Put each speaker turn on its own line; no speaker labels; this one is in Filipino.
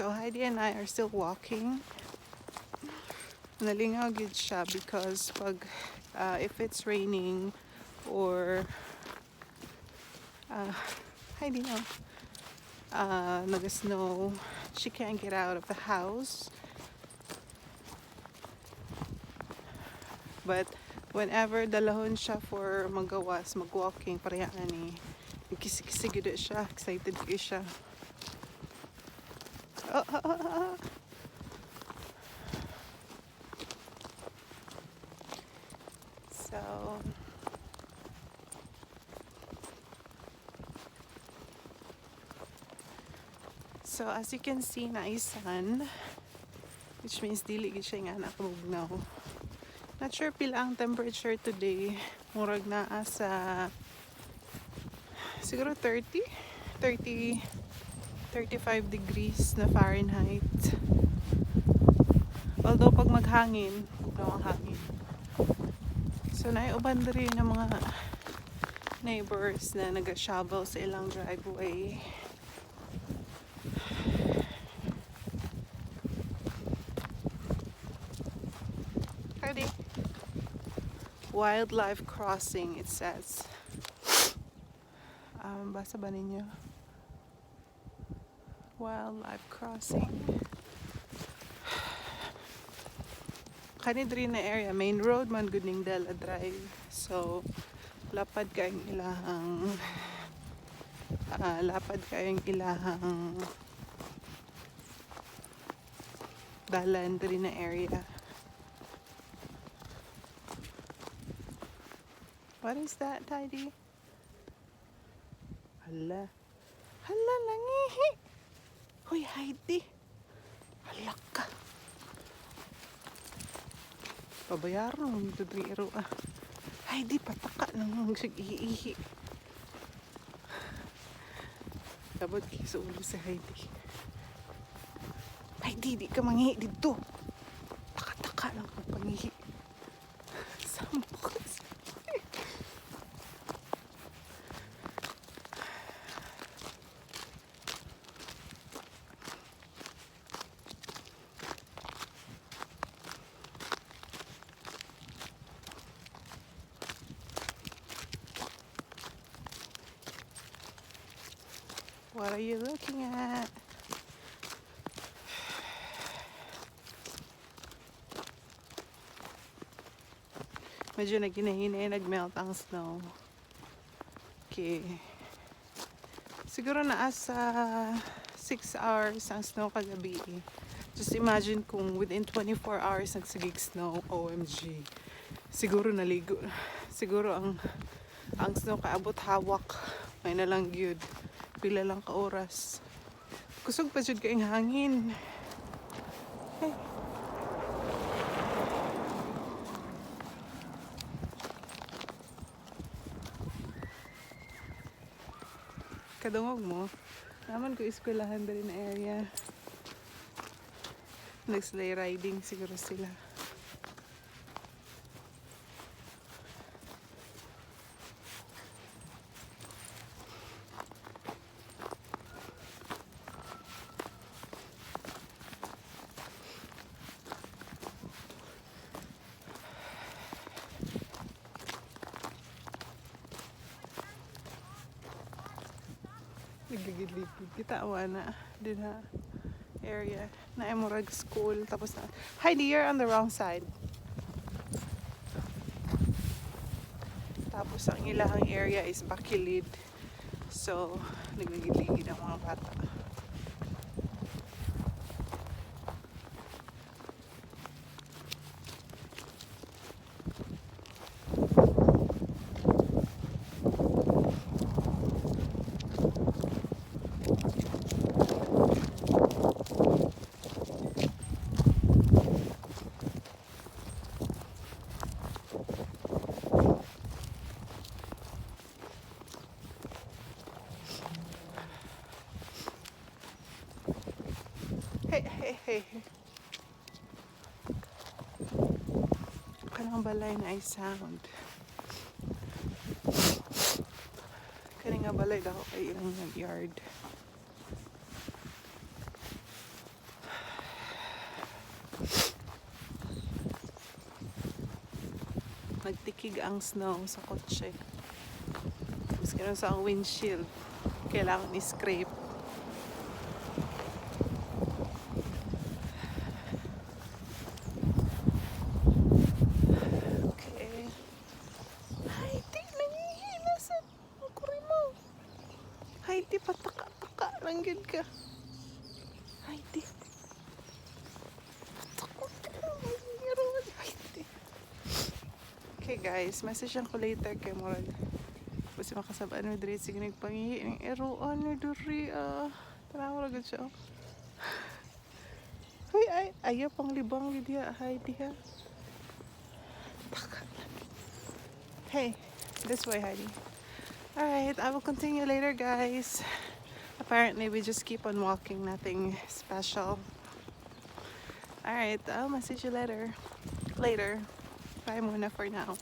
So Heidi and I are still walking. Nalingaw gid siya because if it's raining or Heidi no nag-snow, she can't get out of the house. But whenever dalahon siya for magawas, mag-walking, parehaan ni kisi-kisi gid siya, excited gid siya. So as you can see na sun, which means dili gid siya nga nakabugnaw. Not sure pila ang temperature today. Murag naa sa siguro 35 degrees na Fahrenheit. Although pag maghangin, bugnaw ang hangin. So naiuban diri ng mga neighbors na nag-shovel sa ilang driveway. Heidi. Wildlife crossing, it says. Basa ba ninyo? Wildlife crossing. Kani diri na area, main road man gud ning Dela Drive. So lapad kayong ilahang dalan diri na area. What is that, Heidi? Hala. Hala, langihi. Hoy, Heidi. Hala ka. Pabayaran mo ito driro ah. Heidi, pataka nang sig-ihi. Dapat sa ulo si Heidi. Heidi, di ka mangihi dito. Taka-taka lang ang pangihi. Sampok. What are you looking at? Medyo naghinay-hinay, nagmelt ang snow. Okay. Siguro naasa 6 hours ang snow kagabi. Just imagine kung within 24 hours nagsigig snow. OMG. Siguro naligo. Siguro ang snow kaabot hawak. May na lang gyud. Pila lang ka oras. Kusog pa jud kaing hangin. Hey. Kadungog mo. Naman ko eskwelahan dali na area. Nag-sleigh riding siguro sila. Nagligid-ligid. Kita awa na. Din na area. Na Emorag School. Tapos na. Heidi, you're on the wrong side. Tapos ang ilahang area is Bakilid. So, nagligid-ligid ang mga bata. Hey. Kanang balay na ay sound. Kanang balay daw kay ilang yard. leakig ang snow sa kotse. Tapos ganoon sa ang windshield. Kailangan i-scrape. Okay. Heidi, nangihina sa kuri mo. Heidi, pataka-taka lang gid ka. Heidi. Okay guys, message ko later kay Morag. Kasi makasabaan mo diri sige nagpangihi ng eroan ni diri tanaw ra gud siya. Hoy ay ayaw pang libang gid ya Heidi ha. Hey, this way Heidi. Alright, I will continue later guys. Apparently we just keep on walking, nothing special. Alright, I'll message you later. Bye muna for now.